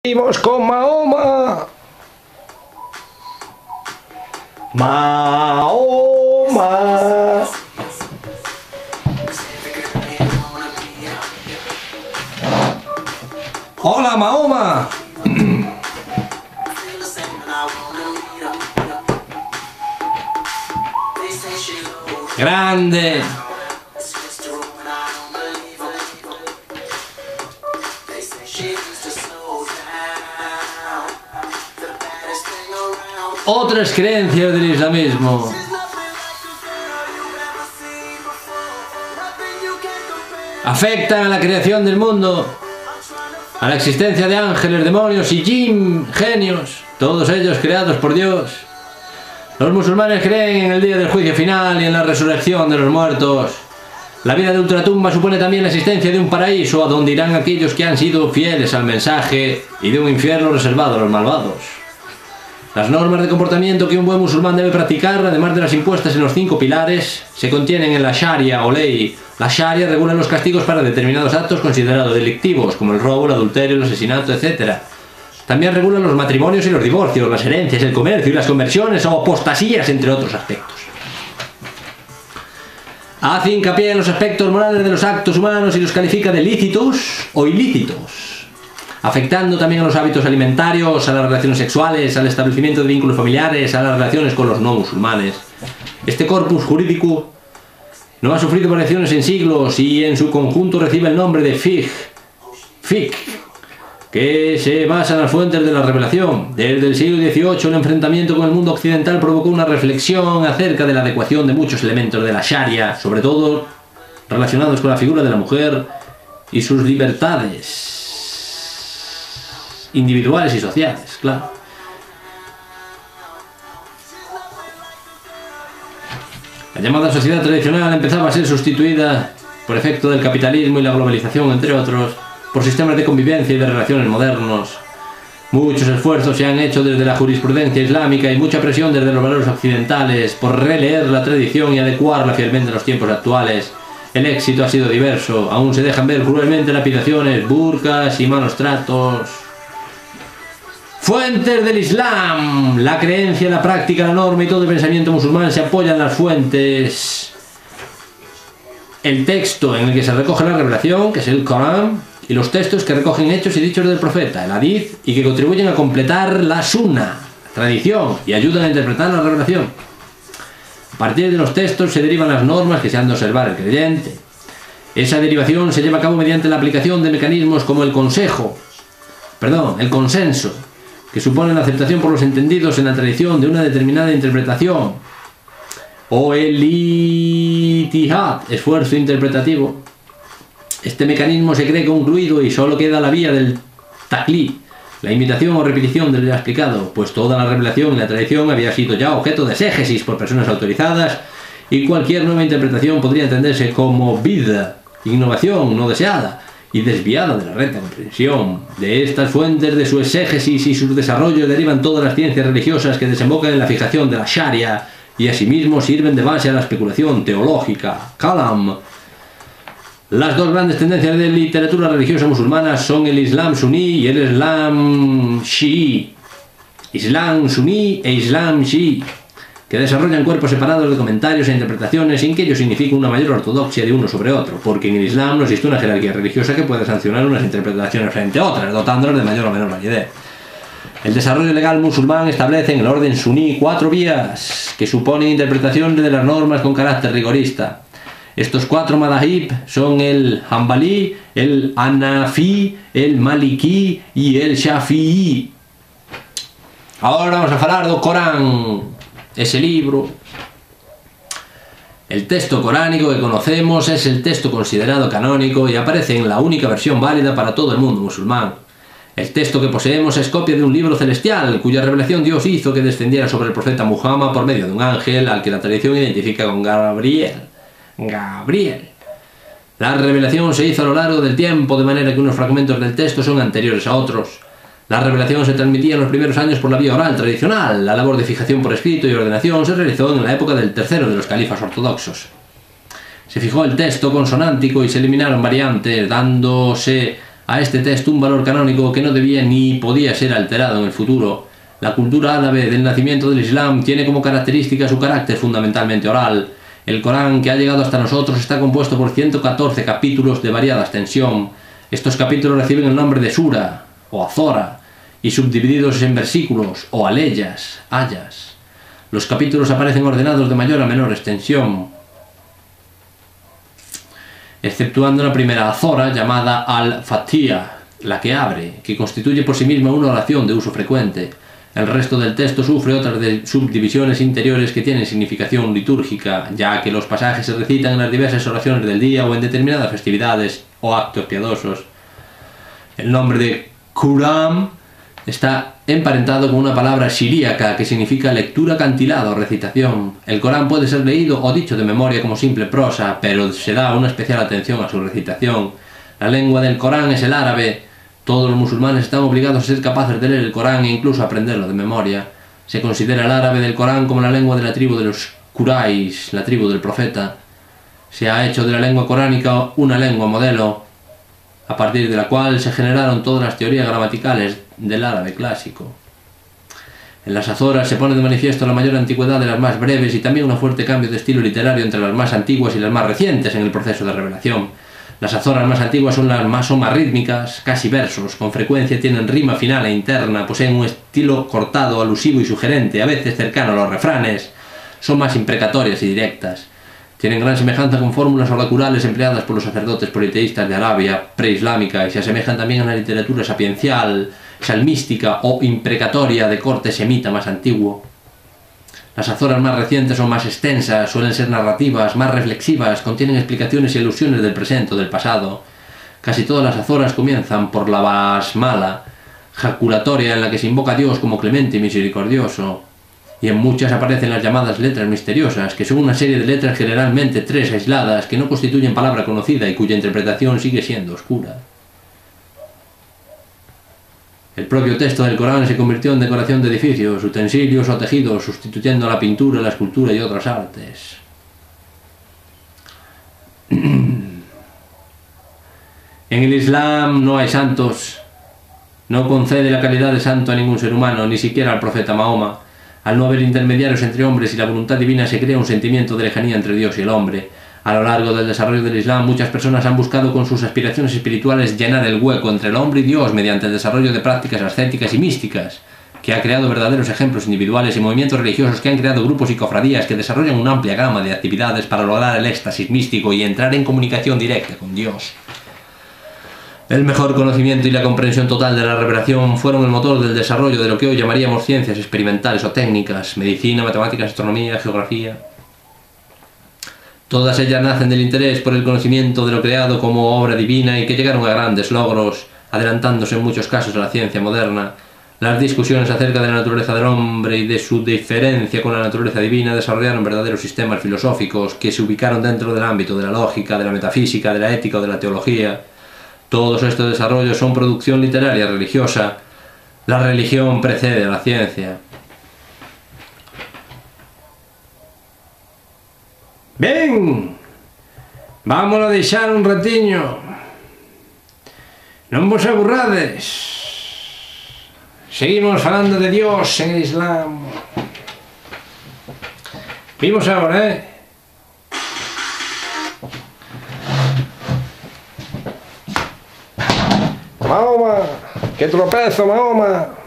Seguimos con Mahoma. Mahoma. Hola, Mahoma. Grande. Otras creencias del islamismo. Afectan a la creación del mundo, a la existencia de ángeles, demonios y jinn, genios, todos ellos creados por Dios. Los musulmanes creen en el día del juicio final y en la resurrección de los muertos. La vida de ultratumba supone también la existencia de un paraíso a donde irán aquellos que han sido fieles al mensaje y de un infierno reservado a los malvados. Las normas de comportamiento que un buen musulmán debe practicar, además de las impuestas en los 5 pilares, se contienen en la Sharia o ley. La Sharia regula los castigos para determinados actos considerados delictivos, como el robo, el adulterio, el asesinato, etc. También regula los matrimonios y los divorcios, las herencias, el comercio y las conversiones o apostasías, entre otros aspectos. Hace hincapié en los aspectos morales de los actos humanos y los califica de lícitos o ilícitos, afectando también a los hábitos alimentarios, a las relaciones sexuales, al establecimiento de vínculos familiares, a las relaciones con los no musulmanes. Este corpus jurídico no ha sufrido variaciones en siglos y en su conjunto recibe el nombre de fiqh, que se basa en las fuentes de la revelación. Desde el siglo XVIII, el enfrentamiento con el mundo occidental provocó una reflexión acerca de la adecuación de muchos elementos de la Sharia, sobre todo relacionados con la figura de la mujer y sus libertades individuales y sociales, claro. La llamada sociedad tradicional empezaba a ser sustituida, por efecto del capitalismo y la globalización, entre otros, por sistemas de convivencia y de relaciones modernos. Muchos esfuerzos se han hecho desde la jurisprudencia islámica y mucha presión desde los valores occidentales por releer la tradición y adecuarla fielmente a los tiempos actuales. El éxito ha sido diverso, aún se dejan ver cruelmente lapidaciones, burkas y malos tratos. Fuentes del Islam. La creencia, la práctica, la norma y todo el pensamiento musulmán se apoyan en las fuentes. El texto en el que se recoge la revelación, que es el Corán, y los textos que recogen hechos y dichos del profeta, el hadith, y que contribuyen a completar la sunna, tradición, y ayudan a interpretar la revelación. A partir de los textos se derivan las normas que se han de observar el creyente. Esa derivación se lleva a cabo mediante la aplicación de mecanismos como el consenso, que supone la aceptación por los entendidos en la tradición de una determinada interpretación, o el ijtihad, esfuerzo interpretativo. Este mecanismo se cree concluido y solo queda la vía del taqlid, la imitación o repetición del ya explicado, pues toda la revelación y la tradición había sido ya objeto de exégesis por personas autorizadas y cualquier nueva interpretación podría entenderse como bid'a, innovación no deseada y desviada de la recta comprensión. De estas fuentes de su exégesis y sus desarrollos derivan todas las ciencias religiosas que desembocan en la fijación de la Sharia y asimismo sirven de base a la especulación teológica, kalam. Las dos grandes tendencias de literatura religiosa musulmana son el Islam suní y el Islam chií. Islam suní e Islam chií, que desarrollan cuerpos separados de comentarios e interpretaciones sin que ello signifique una mayor ortodoxia de uno sobre otro, porque en el Islam no existe una jerarquía religiosa que pueda sancionar unas interpretaciones frente a otras, dotándolas de mayor o menor validez. El desarrollo legal musulmán establece en el orden suní 4 vías, que suponen interpretación de las normas con carácter rigorista. Estos 4 madahib son el Hanbalí, el Hanafi, el Maliki y el Shafi'i. Ahora vamos a hablar del Corán, ese libro. El texto coránico que conocemos es el texto considerado canónico y aparece en la única versión válida para todo el mundo musulmán. El texto que poseemos es copia de un libro celestial, cuya revelación Dios hizo que descendiera sobre el profeta Muhammad por medio de un ángel, al que la tradición identifica con Gabriel. La revelación se hizo a lo largo del tiempo, de manera que unos fragmentos del texto son anteriores a otros. La revelación se transmitía en los primeros años por la vía oral tradicional. La labor de fijación por escrito y ordenación se realizó en la época del tercero de los califas ortodoxos. Se fijó el texto consonántico y se eliminaron variantes, dándose a este texto un valor canónico que no debía ni podía ser alterado en el futuro. La cultura árabe del nacimiento del Islam tiene como característica su carácter fundamentalmente oral. El Corán que ha llegado hasta nosotros está compuesto por 114 capítulos de variada extensión. Estos capítulos reciben el nombre de sura o azora y subdivididos en versículos o aleyas, ayas. Los capítulos aparecen ordenados de mayor a menor extensión, exceptuando la primera azora llamada al-Fatiha, la que abre, que constituye por sí misma una oración de uso frecuente. El resto del texto sufre otras subdivisiones interiores que tienen significación litúrgica, ya que los pasajes se recitan en las diversas oraciones del día o en determinadas festividades o actos piadosos. El nombre de Qur'an está emparentado con una palabra siríaca que significa lectura cantilada o recitación. El Corán puede ser leído o dicho de memoria como simple prosa, pero se da una especial atención a su recitación. La lengua del Corán es el árabe. Todos los musulmanes están obligados a ser capaces de leer el Corán e incluso aprenderlo de memoria. Se considera el árabe del Corán como la lengua de la tribu de los Quraysh, la tribu del profeta. Se ha hecho de la lengua coránica una lengua modelo, a partir de la cual se generaron todas las teorías gramaticales del árabe clásico. En las Azoras se pone de manifiesto la mayor antigüedad de las más breves y también un fuerte cambio de estilo literario entre las más antiguas y las más recientes en el proceso de revelación. Las Azoras más antiguas son más rítmicas, casi versos, con frecuencia tienen rima final e interna, poseen un estilo cortado, alusivo y sugerente, a veces cercano a los refranes, son más imprecatorias y directas. Tienen gran semejanza con fórmulas oraculares empleadas por los sacerdotes politeístas de Arabia preislámica y se asemejan también a la literatura sapiencial, salmística o imprecatoria de corte semita más antiguo. Las Azoras más recientes son más extensas, suelen ser narrativas, más reflexivas, contienen explicaciones y alusiones del presente o del pasado. Casi todas las Azoras comienzan por la basmala, jaculatoria en la que se invoca a Dios como clemente y misericordioso. Y en muchas aparecen las llamadas letras misteriosas, que son una serie de letras generalmente 3 aisladas, que no constituyen palabra conocida y cuya interpretación sigue siendo oscura. El propio texto del Corán se convirtió en decoración de edificios, utensilios o tejidos, sustituyendo la pintura, la escultura y otras artes. En el Islam no hay santos. No concede la calidad de santo a ningún ser humano, ni siquiera al profeta Mahoma. Al no haber intermediarios entre hombres y la voluntad divina se crea un sentimiento de lejanía entre Dios y el hombre. A lo largo del desarrollo del Islam, muchas personas han buscado con sus aspiraciones espirituales llenar el hueco entre el hombre y Dios mediante el desarrollo de prácticas ascéticas y místicas, que ha creado verdaderos ejemplos individuales y movimientos religiosos que han creado grupos y cofradías que desarrollan una amplia gama de actividades para lograr el éxtasis místico y entrar en comunicación directa con Dios. El mejor conocimiento y la comprensión total de la revelación fueron el motor del desarrollo de lo que hoy llamaríamos ciencias experimentales o técnicas, medicina, matemáticas, astronomía, geografía. Todas ellas nacen del interés por el conocimiento de lo creado como obra divina y que llegaron a grandes logros, adelantándose en muchos casos a la ciencia moderna. Las discusiones acerca de la naturaleza del hombre y de su diferencia con la naturaleza divina desarrollaron verdaderos sistemas filosóficos que se ubicaron dentro del ámbito de la lógica, de la metafísica, de la ética o de la teología. Todos estos desarrollos son producción literaria religiosa. La religión precede a la ciencia. Ben, vamos a deixar un ratiño. Non vos aburrades. Seguimos falando de Dios en el Islam. Vimos ahora, Mahoma, que tropezo, Mahoma.